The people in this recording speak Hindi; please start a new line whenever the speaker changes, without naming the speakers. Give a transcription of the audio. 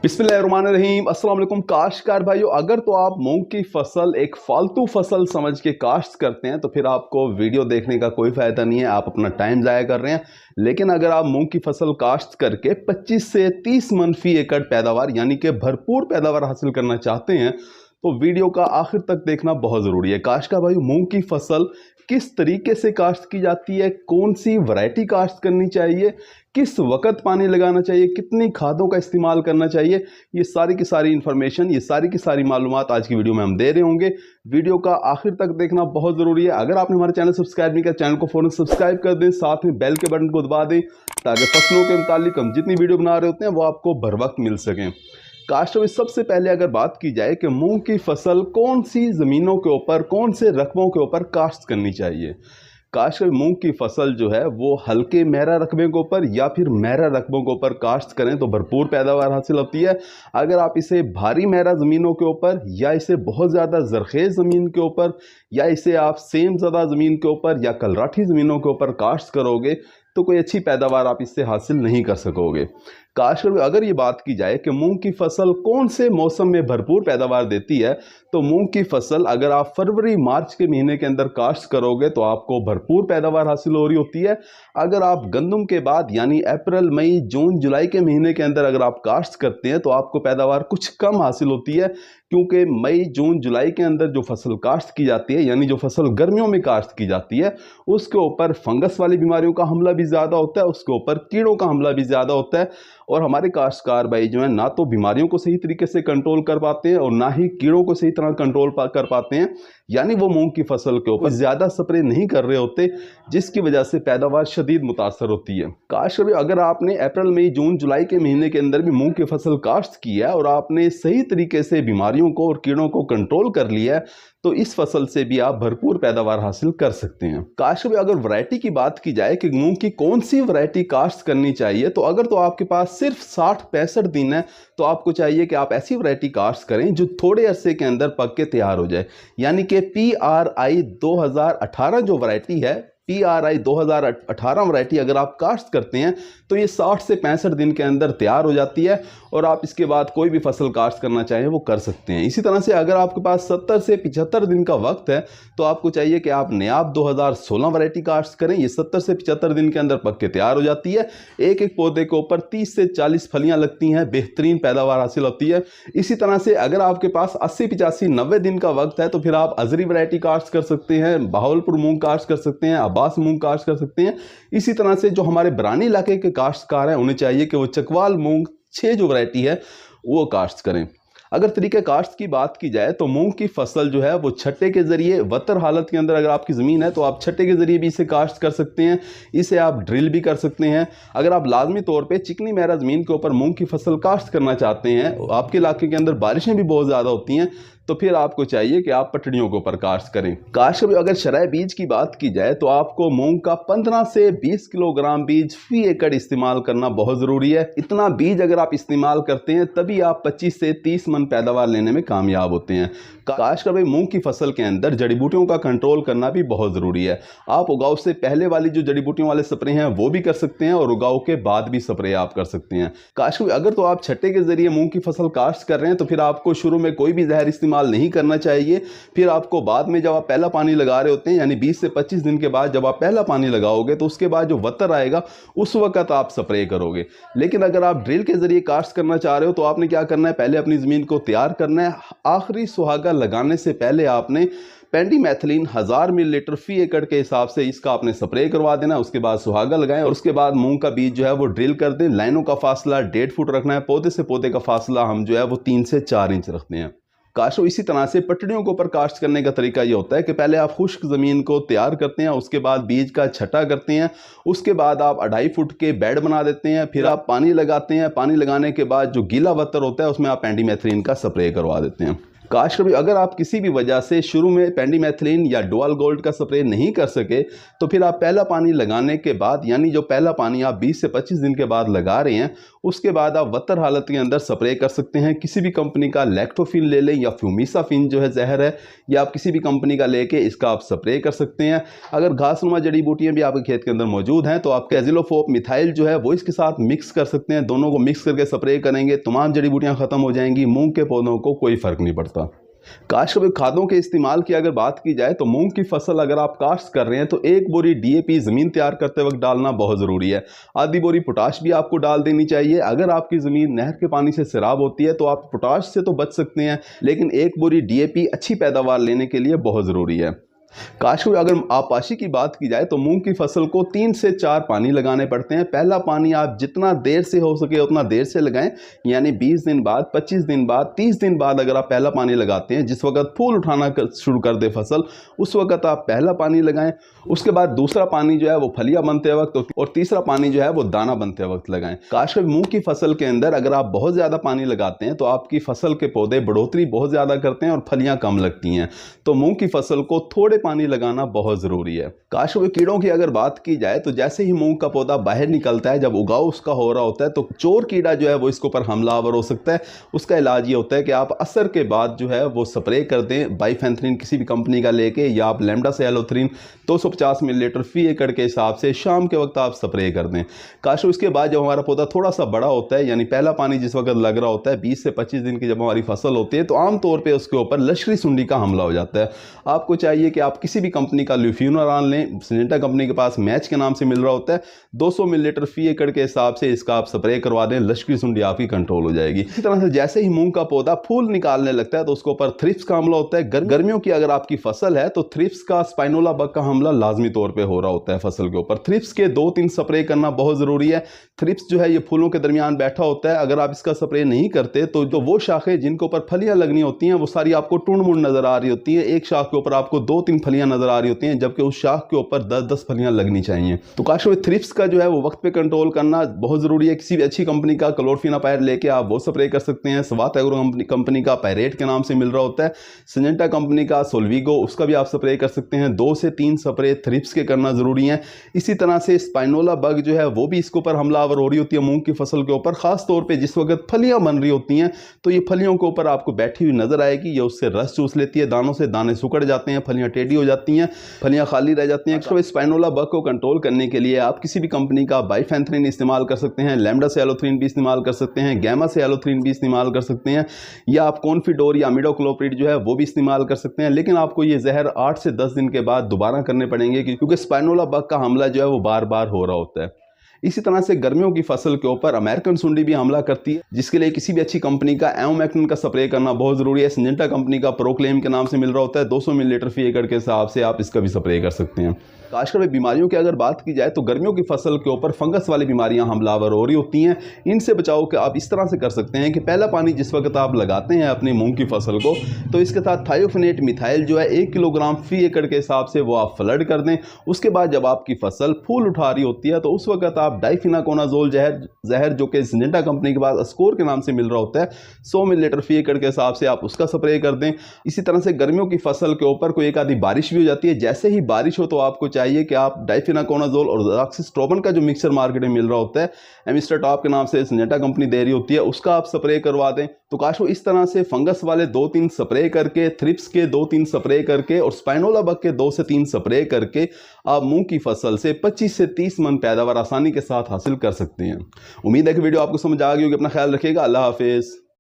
बिस्मिल्लाहिर्रहमानिर्रहीम। अस्सलाम वालेकुम काश्तकार भाइयों, अगर तो आप मूंग की फसल एक फालतू फसल समझ के काश्त करते हैं तो फिर आपको वीडियो देखने का कोई फ़ायदा नहीं है, आप अपना टाइम ज़ाया कर रहे हैं। लेकिन अगर आप मूंग की फसल काश्त करके 25 से 30 मन फी एकड़ पैदावार यानी कि भरपूर पैदावार हासिल करना चाहते हैं तो वीडियो का आखिर तक देखना बहुत ज़रूरी है। काश्तकार भाइयों, मूंग की फसल किस तरीके से काश्त की जाती है, कौन सी वैरायटी काश्त करनी चाहिए, किस वक्त पानी लगाना चाहिए, कितनी खादों का इस्तेमाल करना चाहिए, ये सारी की सारी इन्फॉर्मेशन, ये सारी की सारी मालूमात आज की वीडियो में हम दे रहे होंगे। वीडियो का आखिर तक देखना बहुत ज़रूरी है। अगर आपने हमारे चैनल सब्सक्राइब नहीं किया, चैनल को फ़ौरन सब्सक्राइब कर दें, साथ में बेल के बटन को दबा दें ताकि फसलों के मुतालिक हम जितनी वीडियो बना रहे होते हैं वो आपको बर वक्त मिल सकें। काश्त में सबसे पहले अगर बात की जाए कि मूंग की फसल कौन सी ज़मीनों के ऊपर, कौन से रकबों के ऊपर काश्त करनी चाहिए। काश्त में मूंग की फसल जो है वो हल्के मेरा रकबे के ऊपर या फिर मेरा रकबों के ऊपर काश्त करें तो भरपूर पैदावार हासिल होती है। अगर आप इसे भारी मेरा ज़मीनों के ऊपर या इसे बहुत ज़्यादा ज़रखेज़ ज़मीन के ऊपर या इसे आप सेम ज़्यादा ज़मीन के ऊपर या कलराठी ज़मीनों के ऊपर काश्त करोगे तो कोई अच्छी पैदावार आप इससे हासिल नहीं कर सकोगे। काश्त में अगर ये बात की जाए कि मूंग की फसल कौन से मौसम में भरपूर पैदावार देती है तो मूंग की फसल अगर आप फरवरी मार्च के महीने के अंदर काश्त करोगे तो आपको भरपूर पैदावार हासिल हो रही होती है। अगर आप गंदम के बाद यानी अप्रैल मई जून जुलाई के महीने के अंदर अगर आप काश्त करते हैं तो आपको पैदावार कुछ कम हासिल होती है, क्योंकि मई जून जुलाई के अंदर जो फसल काश्त की जाती है यानी जो फसल गर्मियों में काश्त की जाती है उसके ऊपर फंगस वाली बीमारियों का हमला भी ज़्यादा होता है, उसके ऊपर कीड़ों का हमला भी ज़्यादा होता है। और हमारे काश्तकार भाई जो है ना तो बीमारियों को सही तरीके से कंट्रोल कर पाते हैं और ना ही कीड़ों को सही तरह कंट्रोल कर पाते हैं, यानी वो मूंग की फसल के ऊपर ज़्यादा स्प्रे नहीं कर रहे होते जिसकी वजह से पैदावार शदीद मुतासर होती है। काश्त में अगर आपने अप्रैल मई जून जुलाई के महीने के अंदर भी मूंग की फसल काश्त की है और आपने सही तरीके से बीमारियों को और कीड़ों को कंट्रोल कर लिया है तो इस फसल से भी आप भरपूर पैदावार हासिल कर सकते हैं। काश्त में अगर वैरायटी की बात की जाए कि मूंग की कौन सी वैरायटी काश्त करनी चाहिए तो अगर तो आपके पास सिर्फ 60-65 दिन है तो आपको चाहिए कि आप ऐसी वैरायटी काश्त करें जो थोड़े अरसे के अंदर पक के तैयार हो जाए, यानी कि PRI 2018 जो वैरायटी है, PRI 2018 वैरायटी अगर आप काश्त करते हैं तो ये 60 से 65 दिन के अंदर तैयार हो जाती है और आप इसके बाद कोई भी फसल काश्त करना चाहें वो कर सकते हैं। इसी तरह से अगर आपके पास 70 से 75 दिन का वक्त है तो आपको चाहिए कि आप नायाब 2016 वैरायटी काश्त करें। ये 70 से 75 दिन के अंदर पक के तैयार हो जाती है। एक एक पौधे के ऊपर 30 से 40 फलियां लगती हैं, बेहतरीन पैदावार हासिल होती है। इसी तरह से अगर आपके पास 80, 85, 90 दिन का वक्त है तो फिर आप अजरी वैरायटी काश्त कर सकते हैं, बहावलपुर मूंग काश्त कर सकते हैं, अब्बास मूंग काश्त कर सकते हैं। इसी तरह से जो हमारे बरानी इलाके के काश्तकार हैं उन्हें चाहिए कि वो चकवाल मूंग 6 जो वैरायटी है वो काश्त करें। अगर तरीके काश्त की बात की जाए तो मूंग की फसल जो है वो छट्टे के ज़रिए वतर हालत के अंदर अगर आपकी ज़मीन है तो आप छट्टे के ज़रिए भी इसे काश्त कर सकते हैं, इसे आप ड्रिल भी कर सकते हैं। अगर आप लाजमी तौर पे चिकनी मेरा ज़मीन के ऊपर मूंग की फसल काश्त करना चाहते हैं, आपके इलाके के अंदर बारिशें भी बहुत ज़्यादा होती हैं, तो फिर आपको चाहिए कि आप पटड़ियों के ऊपर काश्त करें। काश्त में अगर शरय बीज की बात की जाए तो आपको मूंग का 15 से 20 किलोग्राम बीज फी एकड़ इस्तेमाल करना बहुत ज़रूरी है। इतना बीज अगर आप इस्तेमाल करते हैं तभी आप 25 से 30 मन पैदावार लेने में कामयाब होते हैं। काश्त में मूंग की फसल के अंदर जड़ी बूटियों का कंट्रोल करना भी बहुत ज़रूरी है। आप उगाव से पहले वाली जो जड़ी बूटियों वाले स्प्रे हैं वो भी कर सकते हैं और उगाव के बाद भी स्प्रे आप कर सकते हैं। काश्त में अगर तो आप छट्टे के ज़रिए मूंग की फसल काश्त कर रहे हैं तो फिर आपको शुरू में कोई भी जहर इस्तेमाल नहीं करना चाहिए। फिर आपको बाद में जब आप पहला पानी लगा रहे होते हैं यानी 20 से 25 दिन के बाद जब आप पहला पानी लगाओगे तो उसके बाद जो वतर आएगा उस वक्त आप स्प्रे करोगे। लेकिन अगर आप ड्रिल के जरिए काश्त करना चाह रहे हो तो आपने क्या करना है, पहले अपनी ज़मीन को तैयार करना है। आखिरी सुहागा लगाने से पहले आपने पेंडीमेथिलीन 1000 मिलीलीटर फी एकड़ के हिसाब से इसका आपने स्प्रे करवा देना। उसके बाद सुहागा लगाएं और उसके बाद मूंग का बीज जो है वो ड्रिल कर दें। लाइनों का फासला 1.5 फुट रखना है, पौधे से पौधे का फासला हम जो है वो 3 से 4 इंच रखते हैं। काश्त इसी तरह से पटड़ियों के ऊपर काश्त करने का तरीका ये होता है कि पहले आप खुश्क ज़मीन को तैयार करते हैं, उसके बाद बीज का छटा करते हैं, उसके बाद आप 2.5 फुट के बेड बना देते हैं, फिर आप पानी लगाते हैं। पानी लगाने के बाद जो गीला वतर होता है उसमें आप पेंडीमेथिलीन का स्प्रे करवा देते हैं। काश कभी अगर आप किसी भी वजह से शुरू में पेंडिमेथिलीन या डुअल गोल्ड का स्प्रे नहीं कर सके तो फिर आप पहला पानी लगाने के बाद, यानी जो पहला पानी आप 20 से 25 दिन के बाद लगा रहे हैं, उसके बाद आप वत्तर हालत के अंदर स्प्रे कर सकते हैं। किसी भी कंपनी का लैक्टोफिन ले लें या फ्यूमिसाफिन जो है जहर है, या आप किसी भी कंपनी का लेके इसका आप स्प्रे कर सकते हैं। अगर घासनुमा जड़ी बूटियां भी आपके खेत के अंदर मौजूद हैं तो आप कैजिलोफोप मिथाइल जो है वो इसके साथ मिक्स कर सकते हैं। दोनों को मिक्स करके स्प्रे करेंगे, तमाम जड़ी बूटियां खत्म हो जाएंगी, मूंग के पौधों को कोई फर्क नहीं पड़ता। काश कभी खादों के इस्तेमाल की अगर बात की जाए तो मूंग की फसल अगर आप काश्त कर रहे हैं तो 1 बोरी DAP ज़मीन तैयार करते वक्त डालना बहुत ज़रूरी है। आधी बोरी पोटाश भी आपको डाल देनी चाहिए। अगर आपकी ज़मीन नहर के पानी से सैराब होती है तो आप पोटाश से तो बच सकते हैं, लेकिन 1 बोरी DAP अच्छी पैदावार लेने के लिए बहुत ज़रूरी है। काश को अगर आपाशी की बात की जाए तो मूंग की फसल को 3 से 4 पानी लगाने पड़ते हैं। पहला पानी आप जितना देर से हो सके उतना देर से लगाएं, यानी 20 दिन बाद, 25 दिन बाद, 30 दिन बाद अगर आप पहला पानी लगाते हैं, जिस वक्त फूल उठाना शुरू कर दे फसल, उस वक्त आप पहला पानी लगाएं। उसके बाद दूसरा पानी जो है वो फलियां बनते वक्त, और तीसरा पानी जो है वो दाना बनते वक्त लगाएं। काश कभी मूंग की फसल के अंदर अगर आप बहुत ज़्यादा पानी लगाते हैं तो आपकी फसल के पौधे बढ़ोतरी बहुत ज़्यादा करते हैं और फलियां कम लगती हैं। तो मूंग की फसल को थोड़े पानी लगाना बहुत जरूरी है। काश कभी कीड़ों की अगर बात की जाए तो जैसे ही मूंग का पौधा बाहर निकलता है, जब उगाव उसका हो रहा होता है, तो चोर कीड़ा जो है वो इसके ऊपर हमलावर हो सकता है। उसका इलाज ये होता है कि आप असर के बाद जो है वो स्प्रे कर दें, बाइफेंथ्रिन किसी भी कंपनी का लेके, या आप लैम्डासाइलोथ्रिन 250 मिलीलीटर फी एकड़ के हिसाब से शाम के वक्त आप स्प्रे कर दें। काश उसके बाद जब हमारा पौधा थोड़ा सा बड़ा होता है, यानी पहला पानी जिस वक्त लग रहा होता है, 20 से 25 दिन की जब हमारी फसल होती है, तो आमतौर पर उसके ऊपर लश्करी सुंडी का हमला हो जाता है। आपको चाहिए कि आप किसी भी कंपनी का ल्यूफिनोरान लें। सिंजेंटा कंपनी के पास मैच के नाम से मिल रहा होता है। 200 मिलीलीटर फी एकड़ के हिसाब से इसका आप स्प्रे करवा दें, लश्करी सुंडी आपकी कंट्रोल हो जाएगी। इसी तरह से जैसे ही मूंग का पौधा फूल निकालने लगता है तो उसके ऊपर थ्रिप्स का हमला होता है। गर्मियों की अगर आपकी फसल है तो थ्रिप्स का, स्पाइनोला बग का हमला लाजमी तौर पर हो रहा होता है फसल के ऊपर। थ्रिप्स के 2-3 स्प्रे करना बहुत जरूरी है। थ्रिप्स जो है ये फूलों के दरमियान बैठा होता है। अगर आप इसका स्प्रे नहीं करते तो वो शाखें जिनके ऊपर फलियां लगनी होती हैं वो सारी आपको टूण-मुड़ नजर आ रही होती है। एक शाख के ऊपर आपको 2-3 फलियां नजर आ रही होती हैं, जबकि उस शाख के ऊपर 10-10 फलियां लगनी चाहिए। तो काश में थ्रिप्स का जो है वो वक्त पे कंट्रोल करना बहुत जरूरी है। किसी भी अच्छी कंपनी का क्लोरफिनापायर लेके आप वो स्प्रे कर सकते हैं। स्वात एग्रो कंपनी का पायरेट के नाम से मिल रहा होता है। सिंजेंटा कंपनी का सोल्विगो, उसका भी आप स्प्रे कर सकते हैं। 2 से 3 स्प्रे थ्रिप्स के करना जरूरी है। इसी तरह से स्पाइनोला बग जो है वो भी इसके ऊपर हमलावर हो रही होती है मूंग की फसल के ऊपर, खास तौर पे जिस वक्त फलियां बन रही होती हैं, तो ये फलियों के ऊपर आपको बैठी हुई नजर आएगी। ये उससे रस चूस लेती है दानों से, दाने सुकड़ जाते हैं, फलियां टेढ़ी हो जाती हैं, फलियां खाली रह जाती हैं। तो स्पाइनोला बग को कंट्रोल करने के लिए आप किसी भी कंपनी का बाइफेंथ्रिन इस्तेमाल कर सकते हैं, लैम्डासाइलोथ्रिन भी इस्तेमाल कर सकते हैं, गैमासाइलोथ्रिन भी इस्तेमाल कर सकते हैं, या आप कॉन्फिडोर या मिडोक्लोप्रिड जो है वो भी इस्तेमाल कर सकते हैं। लेकिन आपको ये जहर 8 से 10 दिन के बाद दोबारा करने पड़ेंगे, क्योंकि स्पाइनोला बग का हमला जो है वो बार बार हो रहा होता है। इसी तरह से गर्मियों की फसल के ऊपर अमेरिकन सुंडी भी हमला करती है, जिसके लिए किसी भी अच्छी कंपनी का एमोमेक्टिन का स्प्रे करना बहुत जरूरी है। सिंजेंटा कंपनी का प्रोक्लेम के नाम से मिल रहा होता है। 200 मिलीलीटर फी एकड़ के हिसाब से आप इसका भी स्प्रे कर सकते हैं। काश में बीमारियों की अगर बात की जाए तो गर्मियों की फसल के ऊपर फंगस वाली बीमारियां हमलावर हो रही होती हैं। इनसे बचाव के आप इस तरह से कर सकते हैं कि पहला पानी जिस वक्त आप लगाते हैं अपनी मूंग की फसल को, तो इसके साथ थायोफिनेट मिथाइल जो है 1 किलोग्राम फी एकड़ के हिसाब से वो आप फ्लड कर दें। उसके बाद जब आपकी फसल फूल उठा रही होती है तो उस वक्त आप डाइफिनाकोनाजोल जहर जो कि सिंजेंटा कंपनी के पास स्कोर के नाम से मिल रहा होता है, 100 मिलीलीटर फी एकड़ के हिसाब से आप उसका स्प्रे कर दें। इसी तरह से गर्मियों की फसल के ऊपर कोई एक आधी बारिश भी हो जाती है। जैसे ही बारिश हो तो आपको चाहिए कि आप डाइफिनाकोनाजोल और डॉक्सिस्ट्रोबिन का जो मिक्सचर मार्केट में मिल रहा होता है, एमिस्टर टॉप के नाम से सिंजेंटा कंपनी दे रही होती है, उसका आप स्प्रे करवा दें। तो काश वो इस तरह से फंगस वाले 2-3 स्प्रे करके, थ्रिप्स के 2-3 स्प्रे करके और स्पाइनोला बग के 2 से 3 स्प्रे करके आप मूंग की फसल से 25 से 30 मन पैदावार आसानी के साथ हासिल कर सकते हैं। उम्मीद है कि वीडियो आपको समझ आ गई होगी। अपना ख्याल रखिएगा। अल्लाह हाफिज।